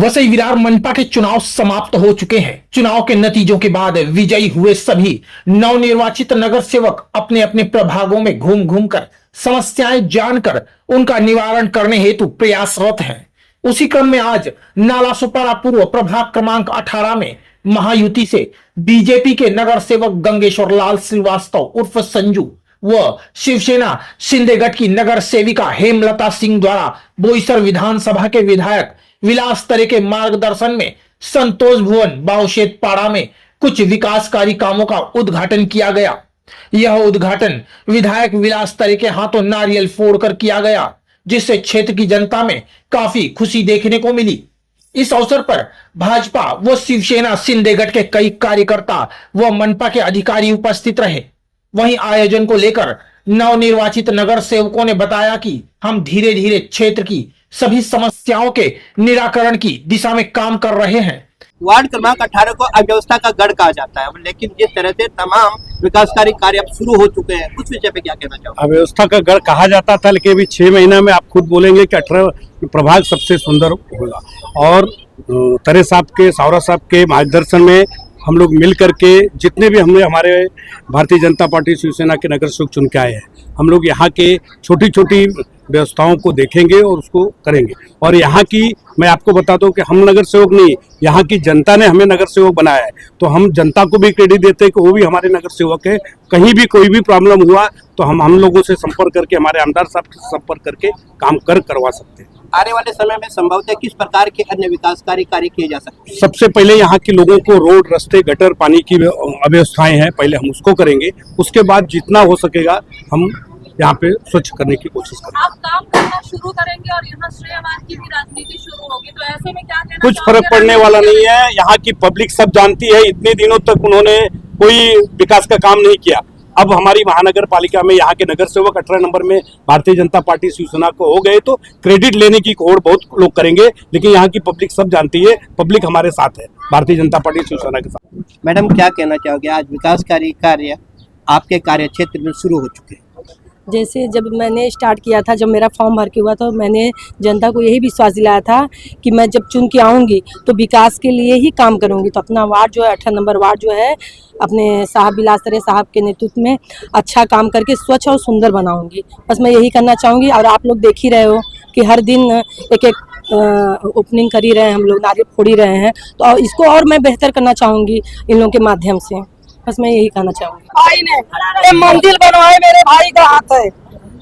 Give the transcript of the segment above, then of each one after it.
वसई विरार मनपा के चुनाव समाप्त हो चुके हैं। चुनाव के नतीजों के बाद विजयी हुए सभी नवनिर्वाचित नगर सेवक अपने अपने प्रभागों में घूम घूम कर समस्याएं जानकर उनका निवारण करने हेतु प्रयासरत हैं। उसी क्रम में आज नालासोपारा पूर्व प्रभाग क्रमांक 18 में महायुति से बीजेपी के नगर सेवक गंगेश्वर लाल श्रीवास्तव उर्फ संजू व शिवसेना सिंदेगढ़ की नगर सेविका हेमलता सिंह द्वारा बोईसर विधानसभा के विधायक विलास तरे के मार्गदर्शन में संतोष भवन बावशेत पाड़ा में कुछ विकासकारी कामों का उद्घाटन किया गया। यह उद्घाटन विधायक विलास तरे के हाथों नारियल फोड़कर किया गया, जिससे क्षेत्र की जनता में काफी खुशी देखने को मिली। इस अवसर पर भाजपा व शिवसेना सिंदेगढ़ के कई कार्यकर्ता व मनपा के अधिकारी उपस्थित रहे। वहीं आयोजन को लेकर नवनिर्वाचित नगर सेवकों ने बताया कि हम धीरे धीरे क्षेत्र की सभी समस्याओं के निराकरण की दिशा में काम कर रहे हैं। वार्ड क्रमांक 18 को अव्यवस्था का गढ़ कहा जाता है, लेकिन जिस तरह से तमाम विकासकारी कार्य अब शुरू हो चुके हैं, उस विषय पे क्या कहना चाहोगे? अव्यवस्था का गढ़ कहा जाता था, लेकिन अभी 6 महीना में आप खुद बोलेंगे कि 18 प्रभाग सबसे सुंदर होगा। और तरे साहब के, सावरा साहब के मार्गदर्शन में हम लोग मिल करके जितने भी हमने हमारे भारतीय जनता पार्टी शिवसेना के नगर सेवक चुन के आए हैं, हम लोग यहाँ के छोटी छोटी व्यवस्थाओं को देखेंगे और उसको करेंगे। और यहाँ की मैं आपको बता दूं कि हम नगर सेवक नहीं, यहाँ की जनता ने हमें नगर सेवक बनाया है, तो हम जनता को भी क्रेडिट देते हैं कि वो भी हमारे नगर सेवक है। कहीं भी कोई भी प्रॉब्लम हुआ तो हम लोगों से संपर्क करके, हमारे आमदार साहब से संपर्क करके काम करवा सकते हैं। आने वाले समय में संभवतः किस प्रकार के अन्य विकासकारी कार्य किए जा सकते हैं? सबसे पहले यहाँ के लोगों को रोड, रास्ते, गटर, पानी की अव्यवस्थाएं हैं, पहले हम उसको करेंगे। उसके बाद जितना हो सकेगा हम यहाँ पे स्वच्छ करने की कोशिश करेंगे। आप काम करना शुरू करेंगे और यहाँ श्रेयवाद की भी राजनीति शुरू होगी, तो ऐसे में क्या कहना कुछ फर्क पड़ने वाला नहीं है। यहाँ की पब्लिक सब जानती है, इतने दिनों तक उन्होंने कोई विकास का काम नहीं किया। अब हमारी महानगर पालिका में यहाँ के नगर सेवक 18 नंबर में भारतीय जनता पार्टी शिवसेना को हो गए, तो क्रेडिट लेने की होड़ बहुत लोग करेंगे, लेकिन यहाँ की पब्लिक सब जानती है, पब्लिक हमारे साथ है, भारतीय जनता पार्टी शिवसेना के साथ। मैडम, क्या कहना चाहोगे? आज विकासकारी कार्य आपके कार्य क्षेत्र में शुरू हो चुके हैं। जैसे जब मैंने स्टार्ट किया था, जब मेरा फॉर्म भर के हुआ तो मैंने जनता को यही विश्वास दिलाया था कि मैं जब चुन के आऊँगी तो विकास के लिए ही काम करूँगी। तो अपना वार्ड जो है 18 नंबर वार्ड जो है अपने साहब विलास तरे साहब के नेतृत्व में अच्छा काम करके स्वच्छ और सुंदर बनाऊँगी। बस मैं यही करना चाहूँगी। और आप लोग देख ही रहे हो कि हर दिन एक ओपनिंग कर ही रहे हैं, हम लोग नारियल फोड़ ही रहे हैं, तो इसको और मैं बेहतर करना चाहूँगी इन लोगों के माध्यम से। बस मैं यही कहना चाहूँगी। भाई ने ये मंदिर बनवाए, मेरे भाई का हाथ है।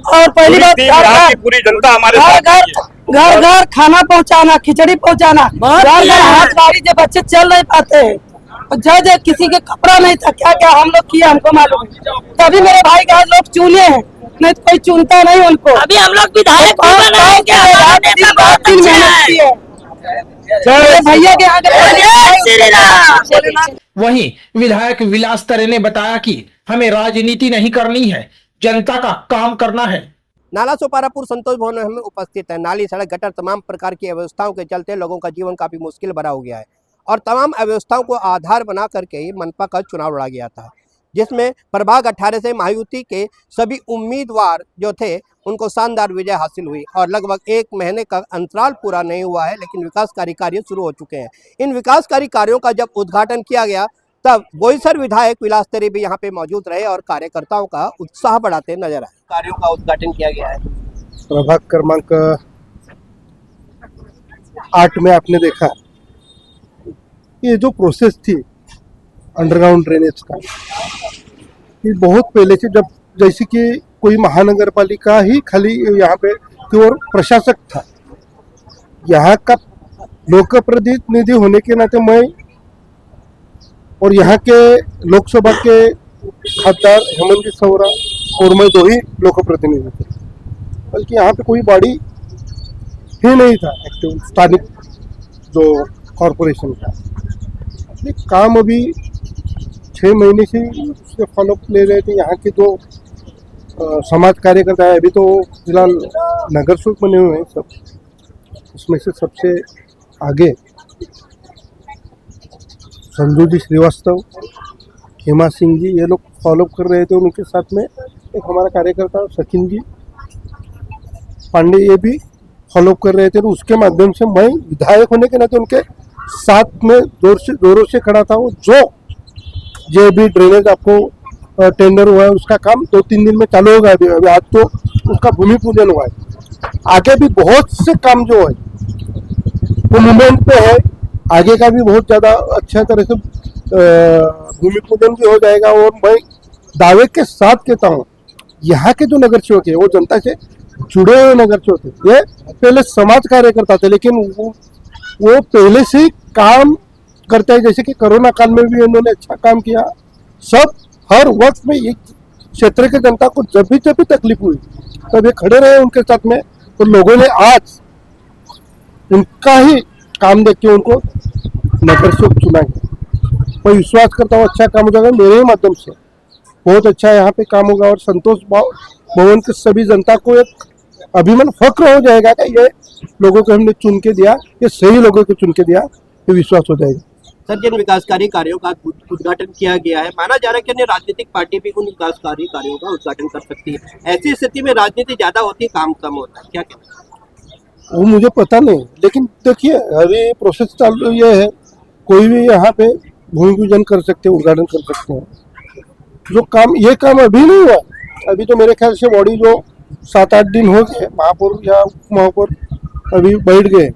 और पहली बात, पूरी जनता हमारे घर घर खाना पहुँचाना, खिचड़ी पहुँचाना, घर घर हाथ गाड़ी जब बच्चे चल नहीं पाते हैं, जज किसी के कपड़ा नहीं था, क्या क्या हम लोग किया हमको मालूम। तभी मेरे भाई का लोग चुने हैं, नहीं तो कोई चुनता नहीं उनको। अभी हम लोग विधायक भैया के वहीं विधायक विलास तरे ने बताया कि हमें राजनीति नहीं करनी है, जनता का काम करना है। नालासोपारापुर संतोष भवन में हम उपस्थित है। नाली, सड़क, गटर, तमाम प्रकार की अव्यवस्थाओं के चलते लोगों का जीवन काफी मुश्किल भरा हो गया है और तमाम अव्यवस्थाओं को आधार बना करके ही मनपा का चुनाव लड़ा गया था, जिसमें प्रभाग 18 से महायुति के सभी उम्मीदवार जो थे उनको शानदार विजय हासिल हुई और लगभग 1 महीने का अंतराल पूरा नहीं हुआ है, लेकिन विकासकारी कार्य शुरू हो चुके हैं। इन विकासकारी कार्यों का जब उद्घाटन किया गया तब बोईसर विधायक विलास तरे भी यहाँ पे मौजूद रहे और कार्यकर्ताओं का उत्साह बढ़ाते नजर आए। कार्यों का उद्घाटन किया गया है। प्रभाग क्रमांक 8 में आपने देखा ये जो प्रोसेस थी अंडरग्राउंड ड्रेनेज का, ये बहुत पहले से, जब जैसे कि कोई महानगर पालिका ही खाली यहाँ पे केवल प्रशासक था। यहाँ का लोकप्रतिनिधि होने के नाते मैं और यहाँ के लोकसभा के खासदार हेमंत सौरा और मैं 2 ही लोकप्रतिनिधि थे, बल्कि यहाँ पे कोई बॉडी ही नहीं था एक्टिव, स्थानिक जो कॉरपोरेशन का। ये काम अभी 6 महीने से उससे फॉलोअप ले रहे थे। यहाँ के जो समाज कार्यकर्ता है, अभी तो फिलहाल नगर सेवक बने हुए हैं सब, उसमें से सबसे आगे संजू जी श्रीवास्तव, हेमा सिंह जी, ये लोग फॉलोअप कर रहे थे। उनके साथ में एक हमारा कार्यकर्ता सचिन जी पांडे, ये भी फॉलो कर रहे थे, तो उसके माध्यम से मैं विधायक होने के नाते उनके साथ में जोरों से खड़ा था। वो जो भी ड्रेनेज आपको टेंडर हुआ है उसका काम 2-3 दिन में चालू होगा। अभी आज तो उसका भूमि पूजन हुआ है। आगे भी बहुत से काम जो है वो मूवमेंट पे है, आगे का भी बहुत ज़्यादा अच्छा तरह से भूमि पूजन भी हो जाएगा। और मैं दावे के साथ कहता हूँ, यहाँ के जो नगर सेवक है वो जनता से जुड़े हुए नगर सेवक है। ये पहले समाज कार्यकर्ता थे, लेकिन वो पहले से ही काम करते हैं। जैसे कि कोरोना काल में भी उन्होंने अच्छा काम किया। सब हर वक्त में एक क्षेत्र के जनता को जब भी तकलीफ हुई तब ये खड़े रहे उनके साथ में। तो लोगों ने आज उनका ही काम देख के उनको नगर सेवक चुना गया। मैं विश्वास करता हूँ अच्छा काम हो जाएगा मेरे ही माध्यम से, बहुत अच्छा यहाँ पे काम होगा। और संतोष भवन के सभी जनता को एक अभिमान फक्र हो जाएगा कि ये लोगों को हमने चुन के दिया, ये सही लोगों को चुन के दिया, ये विश्वास हो जाएगा। सर, जिन विकासकारी कार्यों का उद्घाटन किया गया है, माना जा रहा है कि अन्य राजनीतिक पार्टी भी उन विकासकारी कार्यों का उद्घाटन कर सकती है। ऐसी स्थिति में राजनीति ज्यादा होती है, काम कम होता है, क्या कहते हैं? वो मुझे पता नहीं, लेकिन देखिए अभी प्रोसेस चालू ये है, कोई भी यहाँ पे भूमि पूजन कर सकते हैं, उद्घाटन कर सकते हैं। जो काम ये काम अभी नहीं हुआ, अभी तो मेरे ख्याल से बॉडी जो 7-8 दिन हो गए, महापौर या उप महापौर अभी बैठ गए,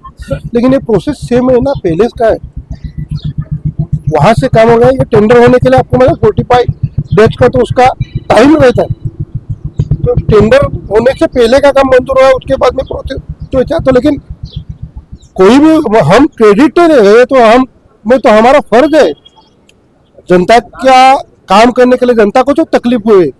लेकिन ये प्रोसेस 6 महीना पहले का है। वहाँ से काम हो गया। ये टेंडर होने के लिए आपको मतलब 45 डेज का तो उसका टाइम रहता है। तो टेंडर होने से पहले का काम मंजूर हुआ, उसके बाद में प्रोसेस तो अच्छा। तो लेकिन कोई भी हम क्रेडिटर है तो हमारा फर्ज है जनता का काम करने के लिए। जनता को जो तकलीफ हुई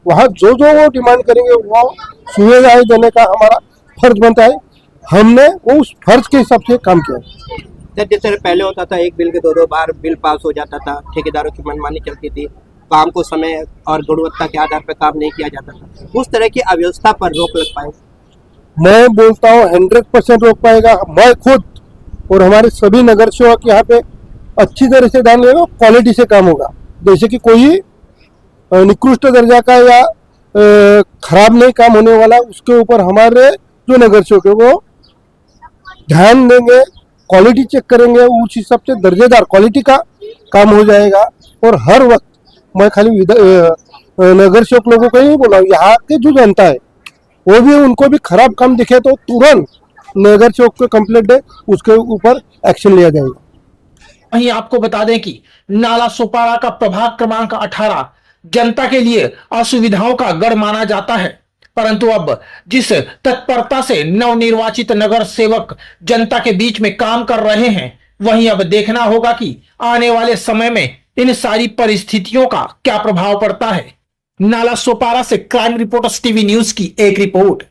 वहाँ जो वो डिमांड करेंगे वो सुविधाएं देने का हमारा फर्ज बनता है। हमने वो उस फर्ज के हिसाब से काम किया। जैसे पहले होता था, एक बिल के 2 बार बिल पास हो जाता था, ठेकेदारों की मनमानी चलती थी, काम को समय और गुणवत्ता के आधार पर काम नहीं किया जाता था। उस तरह की अव्यवस्था पर रोक लग पाए? मैं बोलता हूँ 100% रोक पाएगा। मैं खुद और हमारे सभी नगर सेवक यहाँ पे अच्छी तरह से ध्यान देगा, क्वालिटी से काम होगा। जैसे कि कोई निकृष्ट दर्जा का या खराब नहीं काम होने वाला, उसके ऊपर हमारे जो नगर सेवक है वो ध्यान देंगे, क्वालिटी चेक करेंगे, उस हिसाब से दर्जेदार क्वालिटी का काम हो जाएगा। और हर वक्त मैं खाली नगर सेवक लोगों को ही बोला, यहाँ के जो जनता है वो भी, उनको भी खराब काम दिखे तो तुरंत नगर सेवक को कंप्लेंट दे, उसके ऊपर एक्शन लिया जाएगा। वहीं आपको बता दें कि नाला सोपारा का प्रभाग क्रमांक 18 जनता के लिए असुविधाओं का गढ़ माना जाता है, परंतु अब जिस तत्परता से नवनिर्वाचित नगर सेवक जनता के बीच में काम कर रहे हैं, वहीं अब देखना होगा कि आने वाले समय में इन सारी परिस्थितियों का क्या प्रभाव पड़ता है। नाला सोपारा से क्राइम रिपोर्टर्स टीवी न्यूज की एक रिपोर्ट।